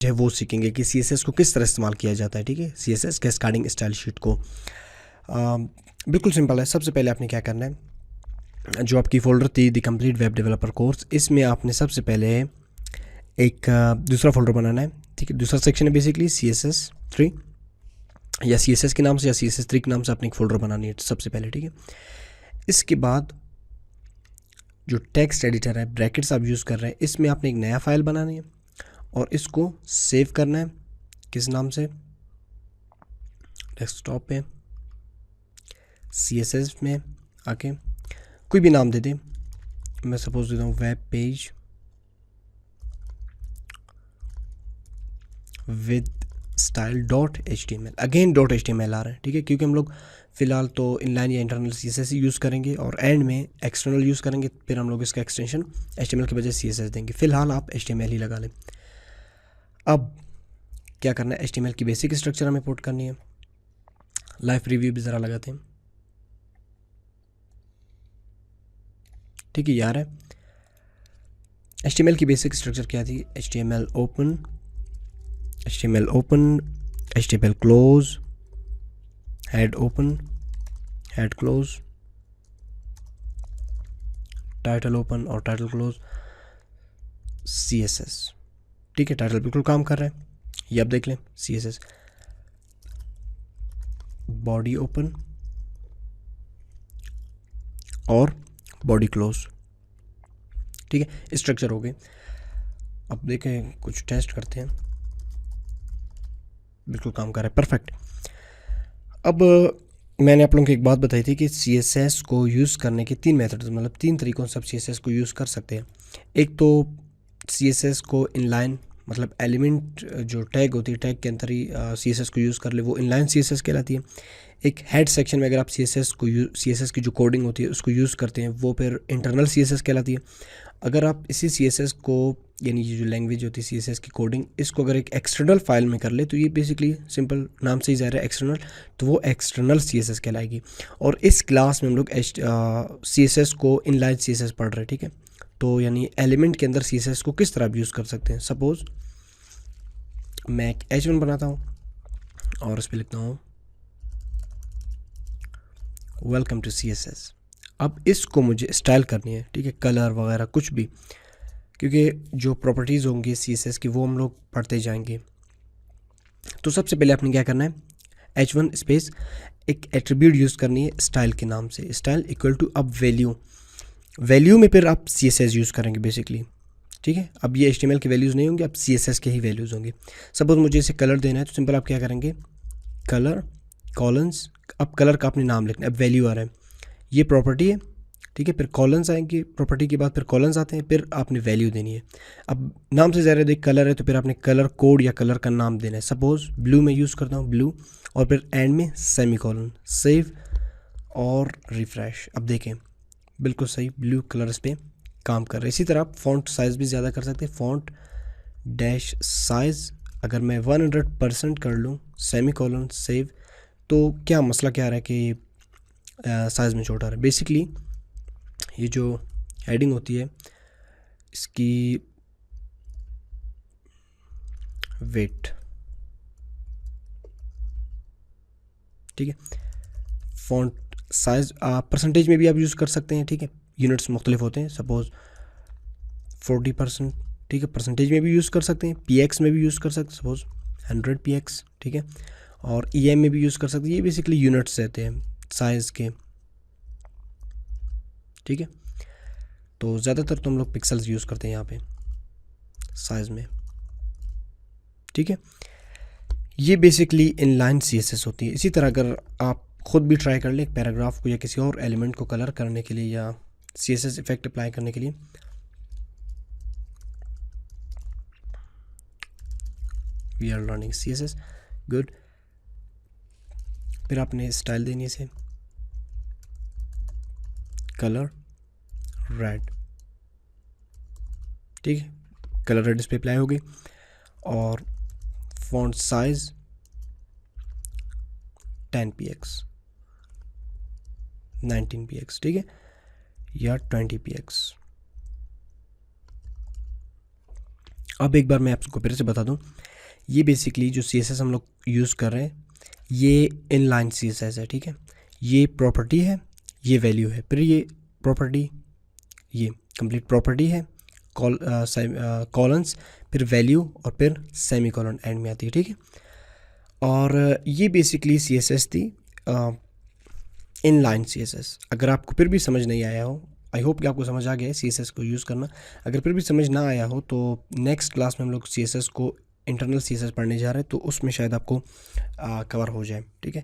है वो सीखेंगे कि CSS को किस तरह इस्तेमाल किया जाता है। ठीक है, CSS कैस्केडिंग स्टाइल शीट को बिल्कुल सिंपल है। सबसे पहले आपने क्या करना है, जो आपकी फ़ोल्डर थी the complete web developer course, इसमें आपने सबसे पहले एक दूसरा फोल्डर बनाना है। ठीक है, दूसरा सेक्शन है बेसिकली CSS3 या CSS के नाम से या CSS3 के नाम से आपने एक फ़ोल्डर बनानी है सबसे पहले। ठीक है, इसके बाद जो टेक्स्ट एडिटर है, ब्रैकेट्स आप यूज़ कर रहे हैं, इसमें आपने एक नया फाइल बनानी है और इसको सेव करना है। किस नाम से? डेस्कटॉप पे CSS में आके कोई भी नाम दे दें। मैं सपोज देता हूँ web page with style .html। Again .html आ रहा है। ठीक है, क्योंकि हम लोग फ़िलहाल तो इनलाइन या इंटरनल CSS ही यूज़ करेंगे और एंड में एक्सटर्नल यूज़ करेंगे, फिर हम लोग इसका एक्सटेंशन HTML की बजाय CSS देंगे। फ़िलहाल आप HTML ही लगा लें। अब क्या करना है, HTML की बेसिक स्ट्रक्चर हमें पोर्ट करनी है। लाइव रिव्यू भी ज़रा लगाते हैं। ठीक है यार, है HTML की बेसिक स्ट्रक्चर क्या थी? HTML open, HTML close, head open, head close, title open और टाइटल क्लोज, CSS। ठीक है, टाइटल बिल्कुल काम कर रहा है, ये आप देख लें। CSS बॉडी ओपन और बॉडी क्लोज। ठीक है, स्ट्रक्चर हो गए। अब देखें, कुछ टेस्ट करते हैं। बिल्कुल काम कर रहा है, परफेक्ट। अब मैंने आप लोगों को एक बात बताई थी कि CSS को यूज़ करने के 3 मेथड्स, मतलब 3 तरीक़ों से आप CSS को यूज़ कर सकते हैं। एक तो CSS को इनलाइन, मतलब एलिमेंट जो टैग होती है, टैग के अंदर ही CSS को यूज़ कर ले, वो इनलाइन CSS कहलाती है। एक हेड सेक्शन में अगर आप CSS की जो कोडिंग होती है उसको यूज़ करते हैं, वो फिर इंटरनल CSS कहलाती है। अगर आप इसी CSS को, यानी ये जो लैंग्वेज होती है CSS की कोडिंग, इसको अगर एक एक्सटर्नल फाइल में कर ले तो ये बेसिकली सिंपल नाम से ही ज़ाहिर है एक्सटर्नल, तो वो एक्सटर्नल CSS कहलाएगी। और इस क्लास में हम लोग CSS को इनलाइन CSS पढ़ रहे हैं। ठीक है, तो यानी एलिमेंट के अंदर CSS को किस तरह आप यूज़ कर सकते हैं। सपोज़ मैं एक H1 बनाता हूँ और उस पर लिखता हूँ वेलकम टू CSS। अब इसको मुझे स्टाइल करनी है। ठीक है, कलर वगैरह कुछ भी, क्योंकि जो प्रॉपर्टीज़ होंगी CSS की वो हम लोग पढ़ते जाएंगे। तो सबसे पहले आपने क्या करना है, H1 स्पेस एक एट्रीब्यूट यूज़ करनी है स्टाइल के नाम से। स्टाइल इक्वल टू अब वैल्यू में फिर आप CSS यूज़ करेंगे बेसिकली। ठीक है, अब ये HTML के वैल्यूज़ नहीं होंगे, अब CSS के ही वैल्यूज़ होंगे। सपोज मुझे इसे कलर देना है तो सिंपल आप क्या करेंगे, कलर कॉलन्स, अब कलर का अपने नाम लिखना है। अब वैल्यू आ रहा है, ये प्रॉपर्टी है। ठीक है, फिर कॉलन्स आएंगे, प्रॉपर्टी के बाद फिर कॉलन्स आते हैं, फिर आपने वैल्यू देनी है। अब नाम से ज़्यादा देख कलर है तो फिर आपने कलर कोड या कलर का नाम देना है। सपोज़ ब्लू में यूज़ करता हूँ, ब्लू, और फिर एंड में सेमी कॉलन। सेव और रिफ़्रेश। अब देखें बिल्कुल सही, ब्लू कलर इस पर काम कर रहे हैं। इसी तरह आप फ़ॉन्ट साइज़ भी ज़्यादा कर सकते हैं। फ़ॉन्ट डैश साइज़ अगर मैं 100% कर लूँ, सेमी कॉलन, सेव, तो क्या मसला क्या आ रहा है कि साइज़ में छोटा आ रहा है। बेसिकली ये जो हेडिंग होती है इसकी वेट, ठीक है, फ़ॉन्ट साइज़ परसेंटेज में भी आप यूज़ कर सकते हैं। ठीक है, यूनिट्स मुख्तलिफ होते हैं। सपोज़ 40%, ठीक है, परसेंटेज में भी यूज़ कर सकते हैं। PX में भी यूज़ कर सकते हैं, सपोज़ 100 PX। ठीक है, और EM में भी यूज़ कर सकते हैं। ये बेसिकली यूनिट्स रहते हैं साइज़ के। ठीक है, तो ज़्यादातर तो हम लोग पिक्सल्स यूज़ करते हैं यहाँ पे साइज़ में। ठीक है, ये बेसिकली इनलाइन CSS होती है। इसी तरह अगर आप ख़ुद भी ट्राई कर लें एक पैराग्राफ को या किसी और एलिमेंट को कलर करने के लिए या CSS इफेक्ट अप्लाई करने के लिए, we are learning CSS, good. फिर आपने स्टाइल देनी है इसे, कलर रेड। ठीक है, कलर रेड इस पर अप्लाई हो गई। और फॉन्ट साइज 10 px, 19 px, ठीक है, या 20 px। अब एक बार मैं आपको फिर से बता दूं, ये बेसिकली जो CSS हम लोग यूज़ कर रहे हैं ये इनलाइन CSS है, ठीक है। ये प्रॉपर्टी है, ये वैल्यू है, फिर ये प्रॉपर्टी, ये कंप्लीट प्रॉपर्टी है, कॉलन्स, फिर वैल्यू और फिर सेमी कॉलन एंड में आती है, ठीक है। और ये बेसिकली CSS थी, इनलाइन CSS। अगर आपको फिर भी समझ नहीं आया हो, आई होप कि आपको समझ आ गया है CSS को यूज़ करना। अगर फिर भी समझ ना आया हो तो नेक्स्ट क्लास में हम लोग CSS को इंटरनल CSS पढ़ने जा रहे हैं, तो उसमें शायद आपको कवर हो जाए, ठीक है।